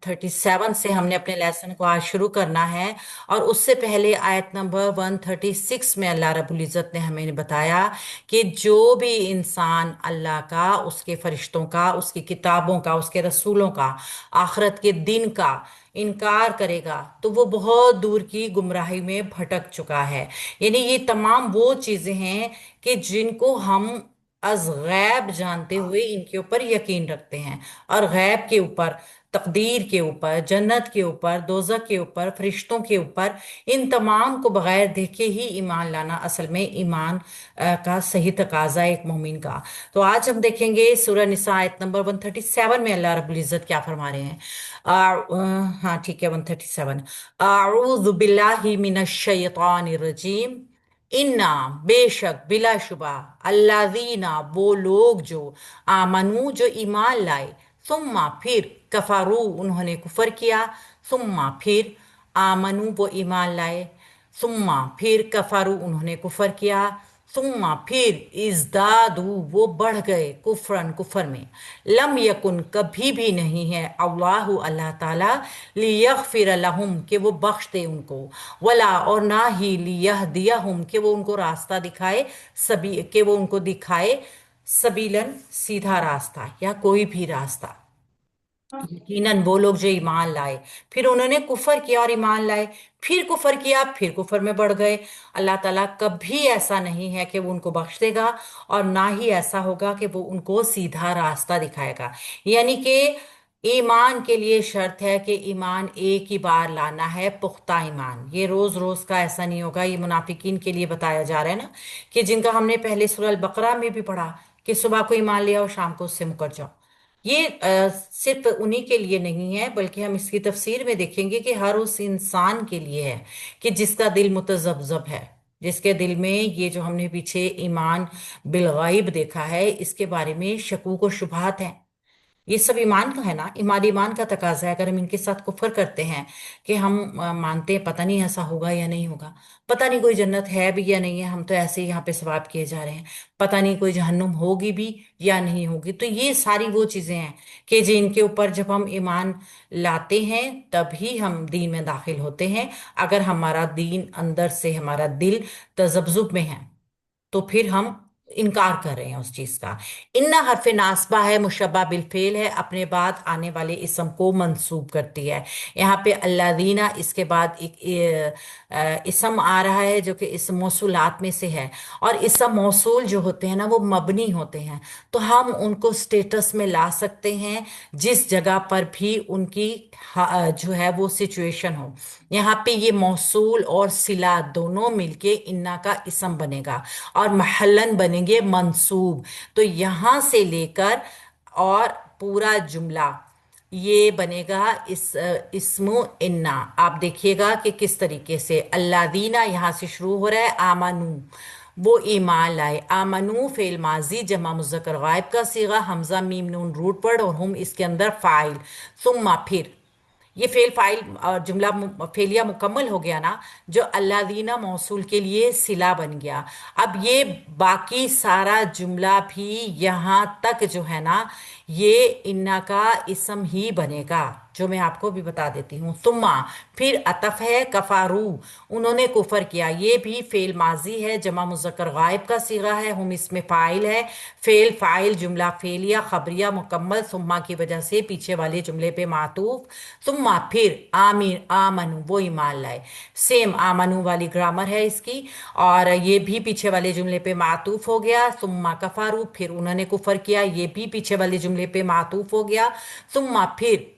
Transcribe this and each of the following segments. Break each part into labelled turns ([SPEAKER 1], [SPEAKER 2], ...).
[SPEAKER 1] 137 से हमने अपने लेसन को आज शुरू करना है। और उससे पहले आयत नंबर 136 में अल्लाह रब्बुल इज़्ज़त ने हमें बताया कि जो भी इंसान अल्लाह का, उसके फरिश्तों का, उसकी किताबों का, उसके रसूलों का, आखिरत के दिन का इनकार करेगा तो वो बहुत दूर की गुमराही में भटक चुका है। यानी ये तमाम वो चीजें हैं कि जिनको हम अज गैब जानते हुए इनके ऊपर यकीन रखते हैं। और गैब के ऊपर, तकदीर के ऊपर, जन्नत के ऊपर, दोज़ख के ऊपर, फरिश्तों के ऊपर, इन तमाम को बगैर देखे ही ईमान लाना असल में ईमान का सही तकाजा है एक मोमिन का। तो आज हम देखेंगे सूरह निसा आयत नंबर 137 में अल्लाह रब्बुल इज़्ज़त क्या फरमा रहे हैं। हाँ ठीक है, 137। आऊज़ु बिल्लाहि मिनश शैतानिर रजीम। इन्ना बेशक बिलाशुबा अल्लाज़ीना वो लोग जो आमनू जो ईमान लाए, सुम्मा फिर कफारू उन्होंने कुफर किया, सुम्मा फिर आमनू वो ईमान लाए, सुम्मा फिर कफारू उन्होंने कुफर किया, सुम्मा फिर इज़दादू वो बढ़ गए कुफरन कुफर में। लम यकुन कभी भी नहीं है अल्लाहु अल्लाह ताला लियगफिर लहुम कि वो बख्श दे उनको, वला और ना ही लियहदियहुम कि वो उनको रास्ता दिखाए, सभी कि वो उनको दिखाए सबीलन सीधा रास्ता या कोई भी रास्ता। यकीनन वो लोग जो ईमान लाए, फिर उन्होंने कुफर किया और ईमान लाए, फिर कुफर किया, फिर कुफर में बढ़ गए, अल्लाह ताला कभी ऐसा नहीं है कि वो उनको बख्श देगा और ना ही ऐसा होगा कि वो उनको सीधा रास्ता दिखाएगा। यानी कि ईमान के लिए शर्त है कि ईमान एक ही बार लाना है, पुख्ता ईमान। ये रोज रोज का ऐसा नहीं होगा। ये मुनाफिकीन के लिए बताया जा रहा है ना, कि जिनका हमने पहले सूरह अल बकरा में भी पढ़ा कि सुबह को ईमान लिया और शाम को उससे मुकर जाओ। ये सिर्फ उन्हीं के लिए नहीं है, बल्कि हम इसकी तफसीर में देखेंगे कि हर उस इंसान के लिए है कि जिसका दिल मुतज़ब्ज़ब है, जिसके दिल में ये जो हमने पीछे ईमान बिलगाइब देखा है इसके बारे में शकूक और शुबहात हैं। ये सब ईमान का है ना, ईमान का तकाजा है। अगर हम इनके साथ कुफर करते हैं कि हम मानते हैं पता नहीं ऐसा होगा या नहीं होगा, पता नहीं कोई जन्नत है भी या नहीं है, हम तो ऐसे ही यहाँ पे सवाब किए जा रहे हैं, पता नहीं कोई जहन्नुम होगी भी या नहीं होगी, तो ये सारी वो चीजें हैं कि जिनके ऊपर जब हम ईमान लाते हैं तभी हम दीन में दाखिल होते हैं। अगर हमारा दीन अंदर से, हमारा दिल तजब्जुब में है, तो फिर हम इनकार कर रहे हैं उस चीज का। इन्ना हरफ नासबा है, मुशब्बा बिल फेल है, अपने बाद आने वाले इसम को मंसूब करती है। यहाँ पे अल्लादीना इसके बाद एक इसम आ रहा है जो कि इस मौसूलात में से है। और इसम मौसूल जो होते हैं ना वो मबनी होते हैं, तो हम उनको स्टेटस में ला सकते हैं जिस जगह पर भी उनकी जो है वो सिचुएशन हो। यहाँ पे ये मौसूल और सिला दोनों मिलके इन्ना का इसम बनेगा और महलन बनेंगे मंसूब। तो यहां से लेकर और पूरा जुमला ये बनेगा इस्मु इन्ना। आप देखिएगा कि किस तरीके से अल्लादीना यहां से शुरू हो रहा है, आमनू वो ईमान लाए, आमनू फेल माजी जमा मुज़क्कर गायब का सीगा, हमजा मीम नून रूट पड़ और हम इसके अंदर फाइल, सुम्मा फिर। ये फेल फाइल और जुमला फेलिया मुकम्मल हो गया ना, जो अल्लादीना मौसूल के लिए सिला बन गया। अब ये बाकी सारा जुमला भी यहाँ तक जो है ना, ये इन्ना का इसम ही बनेगा, जो मैं आपको भी बता देती हूँ। तुम्मा फिर अतफ है कफारू उन्होंने कुफर किया, ये भी फेल माजी है, जमा मुज़क्कर गायब का सीगा है, हम इसमें फाइल है, फेल फाइल जुमला फेलिया खबरिया मुकम्मल, सुम्मा की वजह से पीछे वाले जुमले पे मातूफ। सुम्मा फिर आमीन आमनु वो ईमान लाए, सेम आमनु वाली ग्रामर है इसकी, और ये भी पीछे वाले जुमले पे मातूफ हो गया। सुम्मा कफारू फिर उन्होंने कुफर किया, ये भी पीछे वाले जुमले पे मातूफ हो गया। सुम्मा फिर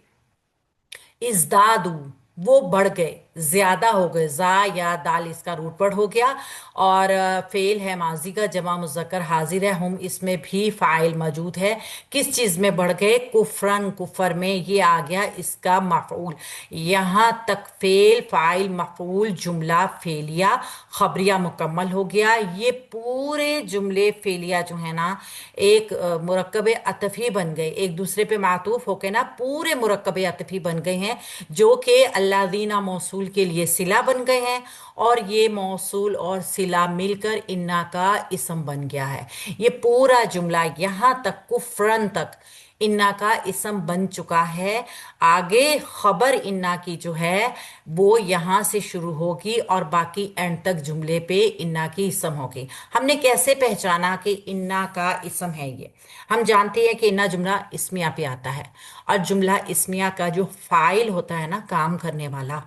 [SPEAKER 1] इज़दादू वो बढ़ गए, ज्यादा हो गए, जा या दाल इसका रूट वर्ड हो गया। और फेल है माजी का, जमा मुज़क्कर हाजिर है, हम इसमें भी फाइल मौजूद है। किस चीज में बढ़ गए, कुफरन कुफर में, ये आ गया इसका मफऊल। यहाँ तक फेल फाइल मफऊल जुमला फेलिया खबरिया मुकम्मल हो गया। ये पूरे जुमले फेलिया जो है ना एक मुरक्कब अतफी बन गए, एक दूसरे पे मातूफ होके ना पूरे मुरक्कब अतफी बन गए हैं, जो कि अल्लादीना मौसूल के लिए सिला बन गए हैं। और ये मौसूल और सिला मिलकर इन्ना का इसम बन गया है। ये पूरा जुमला यहाँ तक कुफरन तक इन्ना का इसम बन चुका है। आगे खबर इन्ना की जो है वो यहां से शुरू होगी और बाकी एंड तक जुमले पे इन्ना की इसम होगी। हमने कैसे पहचाना कि इन्ना का इसम है ये? हम जानते हैं कि इन्ना जुमला इस्मिया पे आता है, और जुमला इस्मिया का जो फाइल होता है ना, काम करने वाला,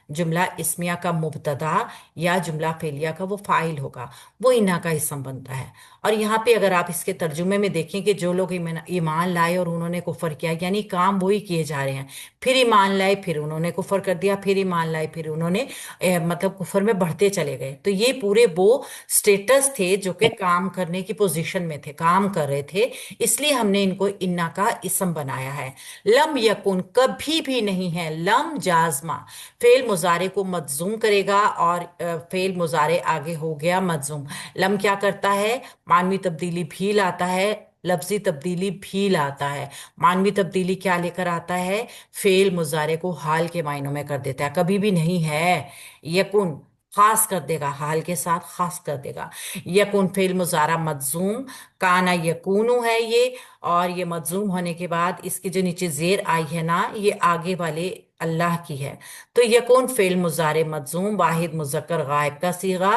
[SPEAKER 1] जुमला इस्मिया का मुब्तदा या जुमला फेलिया का वो फाइल होगा, वो इन्ना का इसम बनता है। और यहाँ पे अगर आप इसके तर्जुमे में देखें कि जो लोग ईमान लाए और उन्होंने कुफर किया, यानी काम वही किए जा रहे हैं, फिर ईमान लाए फिर उन्होंने कुफर कर दिया, फिर ईमान लाए फिर उन्होंने मतलब कुफर में बढ़ते चले गए। तो ये पूरे वो स्टेटस थे जो कि काम करने की पोजीशन में थे, काम कर रहे थे, इसलिए हमने इनको इन्ना का इसम बनाया है। लम यकुन कभी भी नहीं है, लम जाजमा फेल मुजारे को मजजूम करेगा, और फेल मुजारे आगे हो गया मजजूम। लम क्या करता है? मानवी तब्दीली भी लाता है, लफ्जी तब्दीली भी लाता है। मानवी तब्दीली क्या लेकर आता है? फेल मुजारे को हाल के मायनों में कर देता है। कभी भी नहीं है, यकुन खास कर देगा, हाल के साथ खास कर देगा। यकुन फेल मुजारा मजजूम, काना यकूनु है ये, और ये मजजूम होने के बाद इसके जो नीचे जेर आई है ना, ये आगे वाले अल्लाह की है। तो यकून फेल मुजारे मजजूम, वाहिद मुजक्कर गायब का सीगा,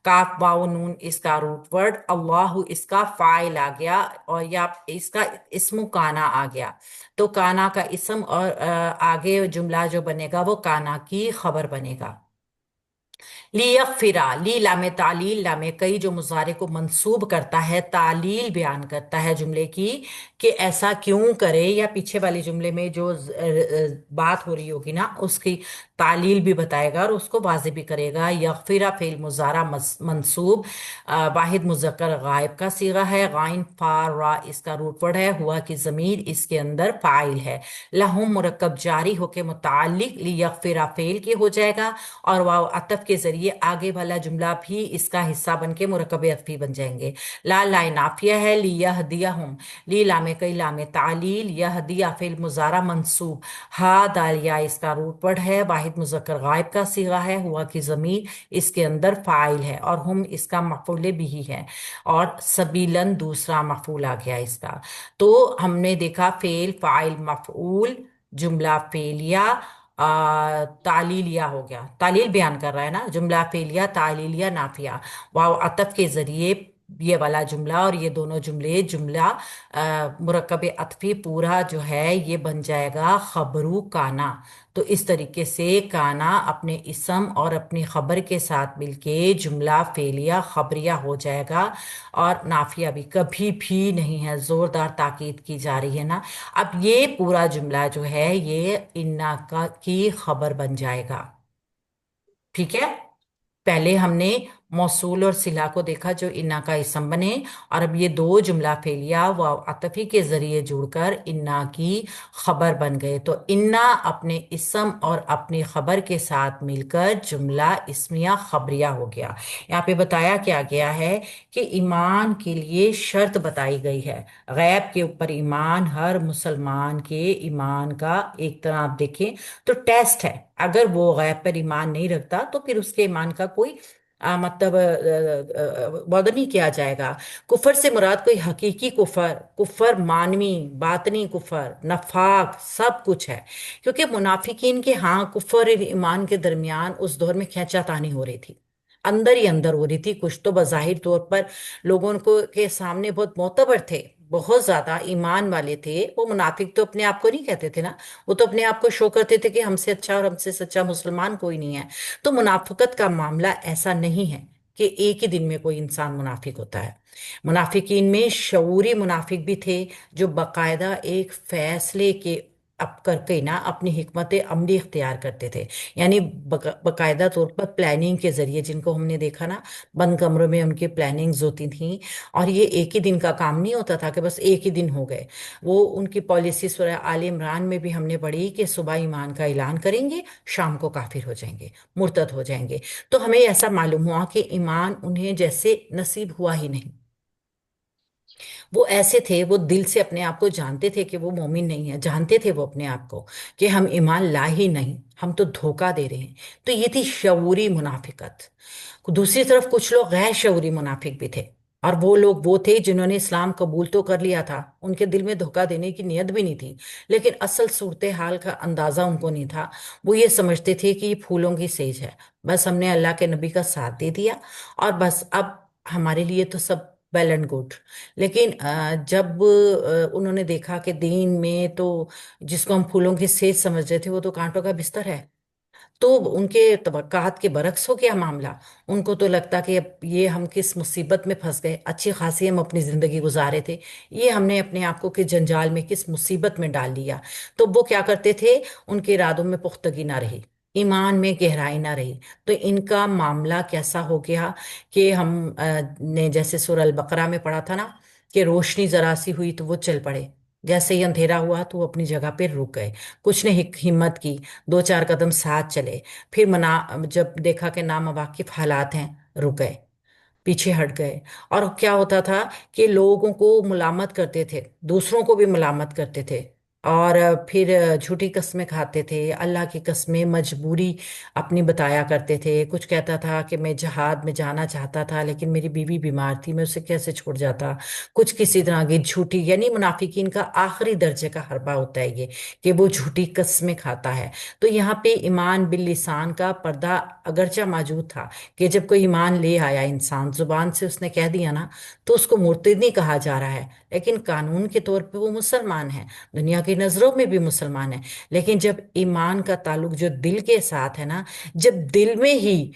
[SPEAKER 1] काफ वाव नून इसका रूट वर्ड, अल्लाह इसका फाइल आ गया, और या इसका इस्मु काना आ गया। तो काना का इस्म, और आगे जुमला जो बनेगा वो काना की खबर बनेगा। लियगफिरा, ली लामे तालील, लामे कई जो मुजारे को मंसूब करता है, तालील बयान करता है जुमले की, कि ऐसा क्यों करे, या पीछे वाले जुमले में जो बात हो रही होगी ना उसकी तालील भी बताएगा और उसको वाज़ेह भी करेगा। यगफिरा फेल मुजारा मंसूब, वाहिद मुजक्कर गायब का सीगा है, गाइन फार रा इसका रूट वर्ड है, हुआ की जमीर इसके अंदर फाइल है। लहुम मुरक्कब जारी होके मुताल्लिक लियगफिरा फेल के हो जाएगा, और वाव अतफ के जरिए आगे वाला जुमला भी इसका हिस्सा बन के मुरक्कब अतफी बन जाएंगे। ला लाए नाफिया है, ली यह दिया हम, ली लामे कई लामे तालील, यह दिया फेल मुजारा मंसूब, हा दालिया इसका रूट वर्ड है, वाहिद मुजक्कर गायब का सीगा है, हुआ की जमीर इसके अंदर फाइल है, और हम इसका मफूल भी है, और सबीलन दूसरा मफूल आ गया इसका। तो हमने देखा फेल फाइल मफूल, जुमला फेलिया, तालीलिया हो गया, तालील बयान कर रहा है ना, जुमला फेलिया तालीलिया नाफिया, वाव अतफ के जरिए ये वाला जुमला और ये दोनों जुमले, जुमला मुरक्कब अतफी पूरा जो है ये बन जाएगा खबरू काना। तो इस तरीके से काना अपने इसम और अपनी खबर के साथ मिलके जुमला फेलिया खबरिया हो जाएगा, और नाफिया भी कभी भी नहीं है, जोरदार ताकीद की जा रही है ना। अब ये पूरा जुमला जो है ये इन्ना का की खबर बन जाएगा। ठीक है, पहले हमने मौसूल और सिला को देखा जो इन्ना का इसम बने, और अब ये दो जुमला फेलिया व अतफी के जरिए जुड़कर इन्ना की खबर बन गए। तो इन्ना अपने इसम और अपनी खबर के साथ मिलकर जुमला इस्मिया खबरिया हो गया। यहाँ पे बताया क्या गया है कि ईमान के लिए शर्त बताई गई है। गैब के ऊपर ईमान हर मुसलमान के ईमान का एक तरह आप देखें तो टेस्ट है। अगर वो गैब पर ईमान नहीं रखता तो फिर उसके ईमान का कोई मतलब वादा नहीं किया जाएगा। कुफर से मुराद कोई हकीकी कुफर, कुफर मानवी बातनी कुफर, नफाक सब कुछ है। क्योंकि मुनाफिकीन के हाँ कुफर और ईमान के दरमियान उस दौर में खींचातानी हो रही थी, अंदर ही अंदर हो रही थी। कुछ तो बज़ाहिर तौर पर लोगों को के सामने बहुत मोतबर थे, बहुत ज्यादा ईमान वाले थे। वो मुनाफिक तो अपने आप को नहीं कहते थे ना, वो तो अपने आप को शो करते थे कि हमसे अच्छा और हमसे सच्चा मुसलमान कोई नहीं है। तो मुनाफिकत का मामला ऐसा नहीं है कि एक ही दिन में कोई इंसान मुनाफिक होता है। मुनाफिकीन में शऊरी मुनाफिक भी थे जो बकायदा एक फैसले के अब करके ना अपनी हिकमत अमली इख्तियार करते थे। यानी बकायदा तौर पर प्लानिंग के जरिए, जिनको हमने देखा ना बंद कमरों में उनकी प्लानिंग्स होती थी, और ये एक ही दिन का काम नहीं होता था कि बस एक ही दिन हो गए। वो उनकी पॉलिसी सूरह आल इमरान में भी हमने पढ़ी कि सुबह ईमान का ऐलान करेंगे, शाम को काफिर हो जाएंगे, मुर्तद हो जाएंगे। तो हमें ऐसा मालूम हुआ कि ईमान उन्हें जैसे नसीब हुआ ही नहीं। वो ऐसे थे, वो दिल से अपने आप को जानते थे कि वो मोमिन नहीं है, जानते थे वो अपने आप को कि हम ईमान ला ही नहीं, हम तो धोखा दे रहे हैं। तो ये थी शऊरी मुनाफिकत। दूसरी तरफ कुछ लोग गैर शऊरी मुनाफिक भी थे, और वो लोग वो थे जिन्होंने इस्लाम कबूल तो कर लिया था, उनके दिल में धोखा देने की नीयत भी नहीं थी, लेकिन असल सूरत हाल का अंदाजा उनको नहीं था। वो ये समझते थे कि ये फूलों की सेज है, बस हमने अल्लाह के नबी का साथ दे दिया और बस अब हमारे लिए तो सब वेल एंड गुड। लेकिन जब उन्होंने देखा कि दीन में तो जिसको हम फूलों की सेज समझ रहे थे वो तो कांटों का बिस्तर है, तो उनके तवक्कात के बरक्स हो गया मामला। उनको तो लगता कि अब ये हम किस मुसीबत में फंस गए, अच्छी खासी हम अपनी जिंदगी गुजारे थे, ये हमने अपने आप को किस जंजाल में, किस मुसीबत में डाल लिया। तो वो क्या करते थे, उनके इरादों में पुख्तगी ना रही, ईमान में गहराई ना रही। तो इनका मामला कैसा हो गया कि हम ने जैसे सूरह अल बकरा में पढ़ा था ना, कि रोशनी जरा सी हुई तो वो चल पड़े, जैसे ही अंधेरा हुआ तो वो अपनी जगह पे रुक गए, कुछ ने हिम्मत की, दो चार कदम साथ चले, फिर मना जब देखा कि नामवाकिफ हालात हैं, रुक गए, पीछे हट गए। और क्या होता था कि लोगों को मुलामत करते थे, दूसरों को भी मुलामत करते थे, और फिर झूठी कस्में खाते थे, अल्लाह की कस्में मजबूरी अपनी बताया करते थे। कुछ कहता था कि मैं जहाद में जाना चाहता था लेकिन मेरी बीवी बीमार थी, मैं उसे कैसे छोड़ जाता। कुछ किसी तरह की झूठी, यानी मुनाफिकीन का आखिरी दर्जे का हरबा होता है ये, कि वो झूठी कस्में खाता है। तो यहाँ पे ईमान बिल लिसान का पर्दा अगरचा मौजूद था, कि जब कोई ईमान ले आया इंसान, जुबान से उसने कह दिया ना, तो उसको मुर्तद नहीं कहा जा रहा है, लेकिन कानून के तौर पे वो मुसलमान है, दुनिया की नजरों में भी मुसलमान है। लेकिन जब ईमान का ताल्लुक जो दिल के साथ है ना, जब दिल में ही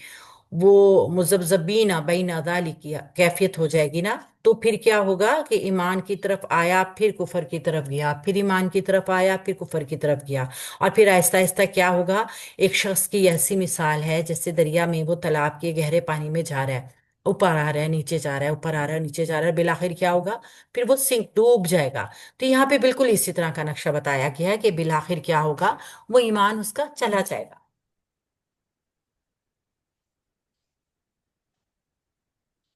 [SPEAKER 1] वो मुजब्जबीना बैन अदाली की कैफियत हो जाएगी ना, तो फिर क्या होगा कि ईमान की तरफ आया फिर कुफर की तरफ गया, फिर ईमान की तरफ आया फिर कुफर की तरफ गया। और फिर आहिस्ता आहिस्ता क्या होगा, एक शख्स की ऐसी मिसाल है जैसे दरिया में वो तालाब के गहरे पानी में जा रहा है, ऊपर आ रहा है नीचे जा रहा है, ऊपर आ रहा है नीचे जा रहा है, बिलाखिर क्या होगा, फिर वो सिंक डूब जाएगा। तो यहाँ पे बिल्कुल इसी तरह का नक्शा बताया गया है कि बिलाखिर क्या होगा, वो ईमान उसका चला जाएगा।